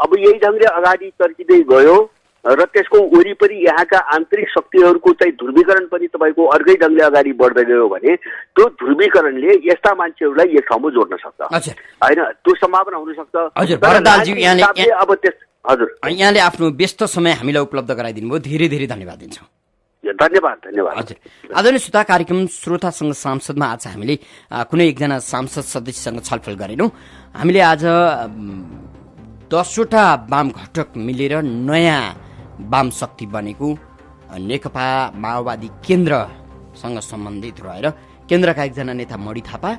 अब यही ढङ्गले अगाडि चर्किँदै गयो र त्यसको वरिपरि यहाँका आन्तरिक शक्तिहरूको चाहिँ ध्रुवीकरण पनि तपाईँको अर्कै ढङ्गले अगाडि बढ्दै गयो भने त्यो ध्रुवीकरणले यस्ता मान्छेहरूलाई एक ठाउँमा जोड्न सक्छ होइन, त्यो सम्भावना हुन सक्छ। हजुर, यहाँले आफ्नो व्यस्त समय हामीलाई उपलब्ध गराइदिनु भयो, धेरै धेरै धन्यवाद दिन्छौँ। धन्यवाद धन्यवाद। हजुर, आदरणीय श्रोता, कार्यक्रम श्रोतासँग सांसदमा आज हामीले कुनै एकजना सांसद सदस्यसँग छलफल गरेनौँ। हामीले आज 10वटा वाम घटक मिलेर नयाँ वाम शक्ति बनेको नेकपा माओवादी केन्द्रसँग सम्बन्धित रहेर केन्द्रका एकजना नेता मणि थापा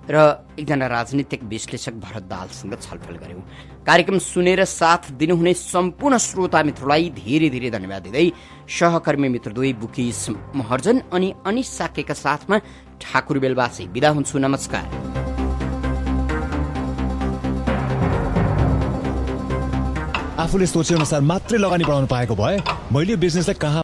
र एकजना राजनीतिक विश्लेषक भरत दाहालसँग छलफल गर्यौं। कार्यक्रम सुनेर साथ दिनुहुने सम्पूर्ण श्रोता मित्रलाई धेरै धेरै धन्यवाद दिँदै सहकर्मी मित्र दुई बुकिस महर्जन अनि अनिश साकेका साथमा ठाकुर बेलबासी बिदा हुन्छु। नमस्कार। आफूले सोचे अनुसार मात्रै लगानी बढाउन पाएको भए मैले बिजनेसलाई कहाँ